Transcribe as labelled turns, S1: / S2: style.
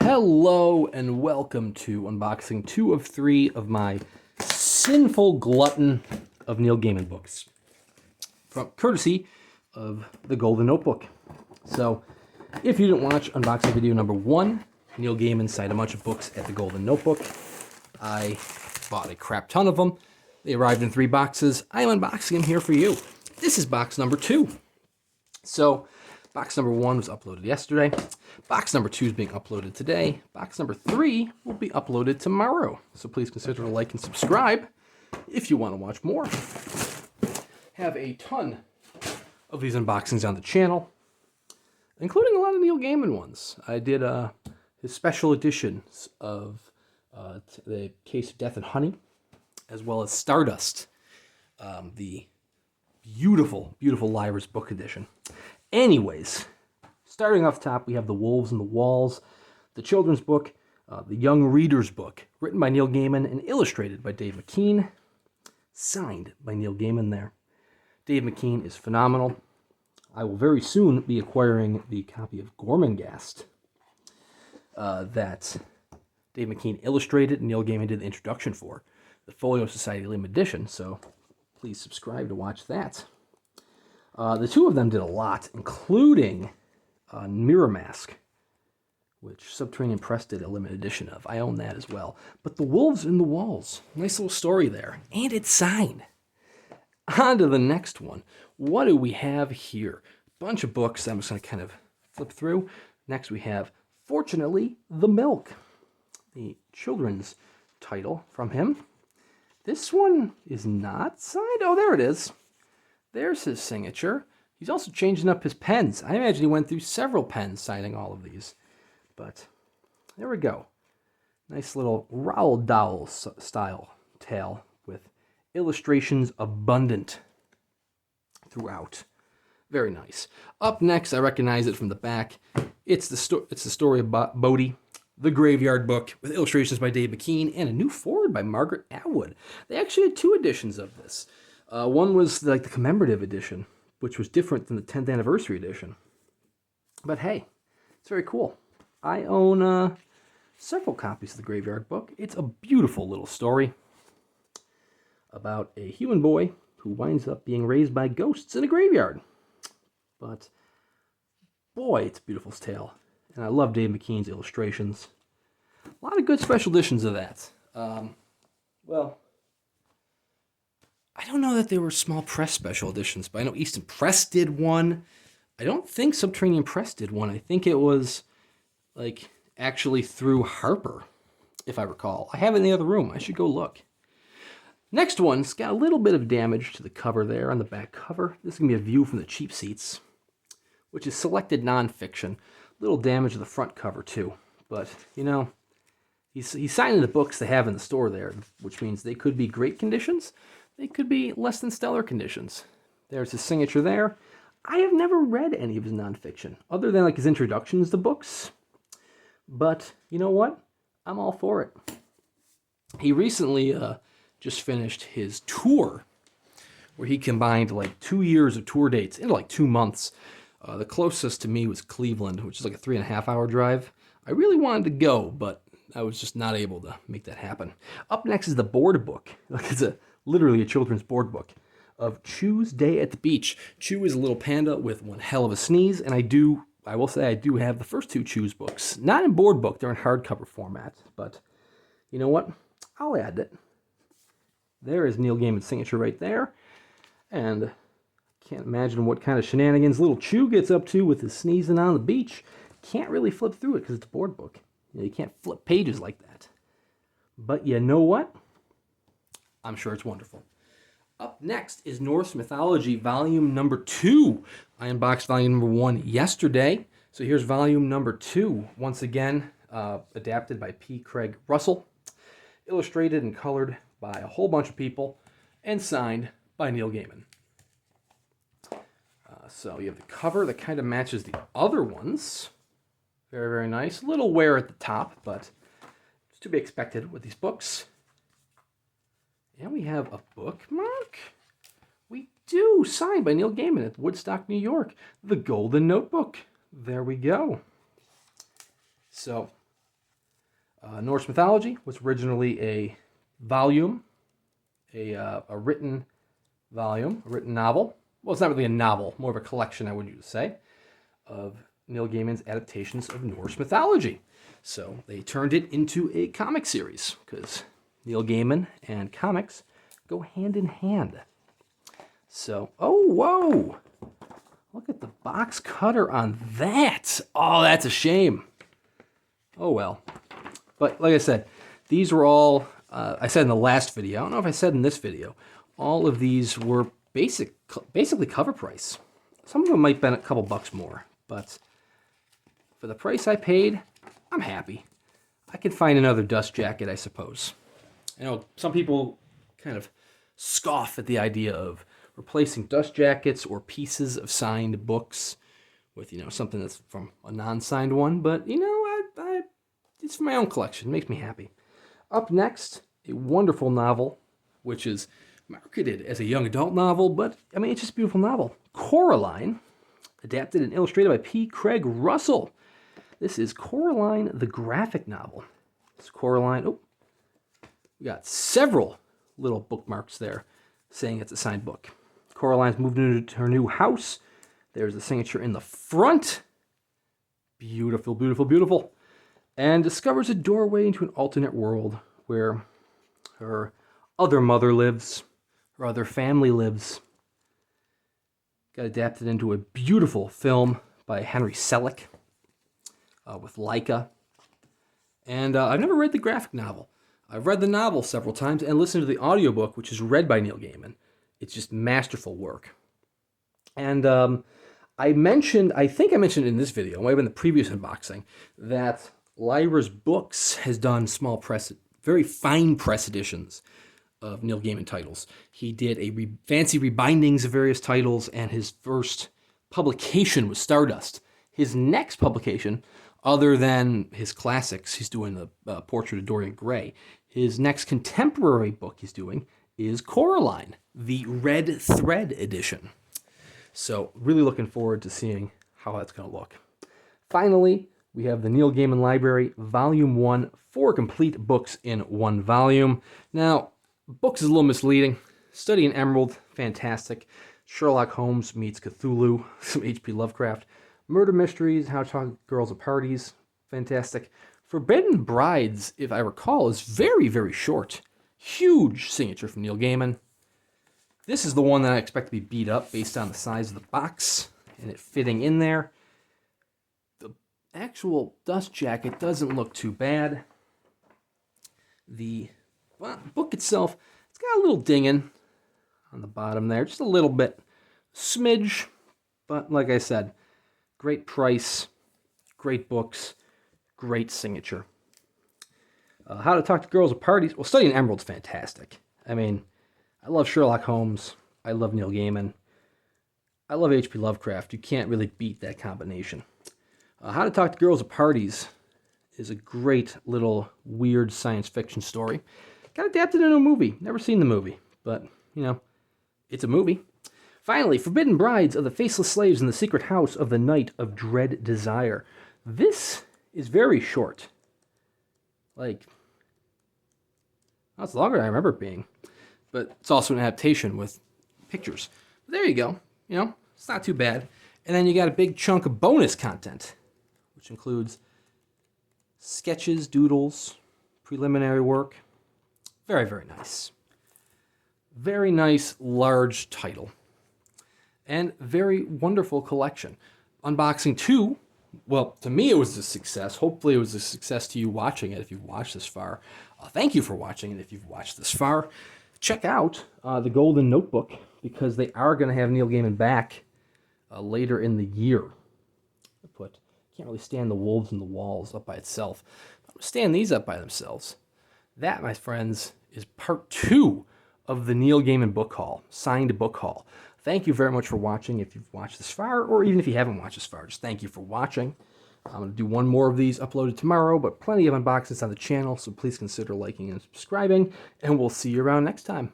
S1: Hello and welcome to unboxing 2 of 3 of my sinful glutton of Neil Gaiman books, from courtesy of the Golden Notebook. So, if you didn't watch unboxing video number 1, Neil Gaiman signed a bunch of books at the Golden Notebook. I bought a crap ton of them. They arrived in 3 boxes. I am unboxing them here for you. This is box number 2. So, box number 1 was uploaded yesterday. Box number 2 is being uploaded today. Box number 3 will be uploaded tomorrow. So please consider to like and subscribe if you want to watch more. Have a ton of these unboxings on the channel, including a lot of Neil Gaiman ones. I did his special editions of The Case of Death and Honey, as well as Stardust, the beautiful, beautiful Lyra's book edition. Anyways, starting off top, we have The Wolves and the Walls, the children's book, the Young Reader's book, written by Neil Gaiman and illustrated by Dave McKean, signed by Neil Gaiman there. Dave McKean is phenomenal. I will very soon be acquiring the copy of Gormenghast that Dave McKean illustrated and Neil Gaiman did the introduction for, the Folio Society Limited Edition, so please subscribe to watch that. The two of them did a lot, including Mirror Mask, which Subterranean Press did a limited edition of. I own that as well. But The Wolves and the Walls, nice little story there. And it's signed. On to the next one. What do we have here? Bunch of books I'm just going to kind of flip through. Next we have, Fortunately, The Milk, the children's title from him. This one is not signed. Oh, there it is. There's his signature. He's also changing up his pens. I imagine he went through several pens signing all of these. But there we go. Nice little Roald Dahl style tale with illustrations abundant throughout. Very nice. Up next, I recognize it from the back. It's the story of Bodhi, the Graveyard book, with illustrations by Dave McKean and a new foreword by Margaret Atwood. They actually had 2 editions of this. One was like the commemorative edition, which was different than the 10th anniversary edition. But hey, it's very cool. I own several copies of the Graveyard book. It's a beautiful little story about a human boy who winds up being raised by ghosts in a graveyard. But boy, it's a beautiful tale. And I love Dave McKean's illustrations. A lot of good special editions of that. Well, I don't know that they were small press special editions, but I know Easton Press did one. I don't think Subterranean Press did one. I think it was, like, actually through Harper, if I recall. I have it in the other room. I should go look. Next one's got a little bit of damage to the cover there on the back cover. This is going to be a view from the cheap seats, which is selected nonfiction. Little damage to the front cover, too. But, you know, he's signing the books they have in the store there, which means they could be great conditions. They could be less than stellar conditions. There's his signature there. I have never read any of his nonfiction, other than like his introductions to books. But you know what? I'm all for it. He recently just finished his tour, where he combined like 2 years of tour dates into like 2 months. The closest to me was Cleveland, which is like a 3.5-hour drive. I really wanted to go, but I was just not able to make that happen. Up next is the board book. It's literally a children's board book of Chew's Day at the Beach. Chew is a little panda with one hell of a sneeze, and I will say I do have the first 2 Chew's books. Not in board book, they're in hardcover format, but you know what? I'll add it. There is Neil Gaiman's signature right there, and can't imagine what kind of shenanigans little Chew gets up to with his sneezing on the beach. Can't really flip through it because it's a board book. You can't flip pages like that. But you know what? I'm sure it's wonderful. Up next is Norse Mythology, volume number 2. I unboxed volume number 1 yesterday. So here's volume number 2. Once again, adapted by P. Craig Russell. Illustrated and colored by a whole bunch of people. And signed by Neil Gaiman. So you have the cover that kind of matches the other ones. Very, very nice. A little wear at the top, but it's to be expected with these books. And we have a bookmark. We do, signed by Neil Gaiman at Woodstock, New York. The Golden Notebook. There we go. So, Norse Mythology was originally a volume, a written volume, a written novel. Well, it's not really a novel, more of a collection, I would use to say, of Neil Gaiman's adaptations of Norse mythology. So they turned it into a comic series because Neil Gaiman and comics go hand in hand. So, oh, whoa! Look at the box cutter on that. Oh, that's a shame. Oh, well. But like I said, these were all, I said in the last video, I don't know if I said in this video, all of these were basically cover price. Some of them might have been a couple bucks more, but for the price I paid, I'm happy. I could find another dust jacket, I suppose. I know some people kind of scoff at the idea of replacing dust jackets or pieces of signed books with, something that's from a non-signed one, but, it's for my own collection. It makes me happy. Up next, a wonderful novel, which is marketed as a young adult novel, but, it's just a beautiful novel. Coraline, adapted and illustrated by P. Craig Russell. This is Coraline, the graphic novel. It's Coraline. Oh, we got several little bookmarks there saying it's a signed book. Coraline's moved into her new house. There's the signature in the front. Beautiful, beautiful, beautiful. And discovers a doorway into an alternate world where her other mother lives, her other family lives. Got adapted into a beautiful film by Henry Selick with Leica. And I've never read the graphic novel. I've read the novel several times and listened to the audiobook, which is read by Neil Gaiman. It's just masterful work. And I think I mentioned in this video, it might have been the previous unboxing, that Lyra's Books has done very fine press editions of Neil Gaiman titles. He did fancy rebindings of various titles, and his first publication was Stardust. His next publication, other than his classics, he's doing the Portrait of Dorian Gray. His next contemporary book he's doing is Coraline, the Red Thread edition. So really looking forward to seeing how that's going to look. Finally, we have the Neil Gaiman Library, Volume 1, 4 complete books in one volume. Now, books is a little misleading. Study in Emerald, fantastic. Sherlock Holmes meets Cthulhu, some H.P. Lovecraft. Murder Mysteries, How to Talk to Girls at Parties, fantastic. Forbidden Brides, if I recall, is very, very short. Huge signature from Neil Gaiman. This is the one that I expect to be beat up based on the size of the box and it fitting in there. The actual dust jacket doesn't look too bad. The book itself, it's got a little dinging on the bottom there, just a little bit, smidge, but like I said, great price, great books, great signature. How to Talk to Girls at Parties. Well, Study in Emerald's fantastic. I love Sherlock Holmes. I love Neil Gaiman. I love H.P. Lovecraft. You can't really beat that combination. How to Talk to Girls at Parties is a great little weird science fiction story. Got adapted into a movie. Never seen the movie, but, it's a movie. Finally, Forbidden Brides of the Faceless Slaves in the Secret House of the Night of Dread Desire. This is very short. That's longer than I remember it being. But it's also an adaptation with pictures. But there you go. It's not too bad. And then you got a big chunk of bonus content, which includes sketches, doodles, preliminary work. Very, very nice. Very nice, large title. And very wonderful collection. Unboxing 2, well, to me it was a success. Hopefully it was a success to you watching it if you've watched this far. Thank you for watching it if you've watched this far. Check out the Golden Notebook because they are going to have Neil Gaiman back later in the year. Can't really stand the wolves and the walls up by itself. I'm going to stand these up by themselves. That, my friends, is part 2 of the Neil Gaiman book haul, signed book haul. Thank you very much for watching if you've watched this far, or even if you haven't watched this far, just thank you for watching. I'm going to do one more of these uploaded tomorrow, but plenty of unboxings on the channel, so please consider liking and subscribing, and we'll see you around next time.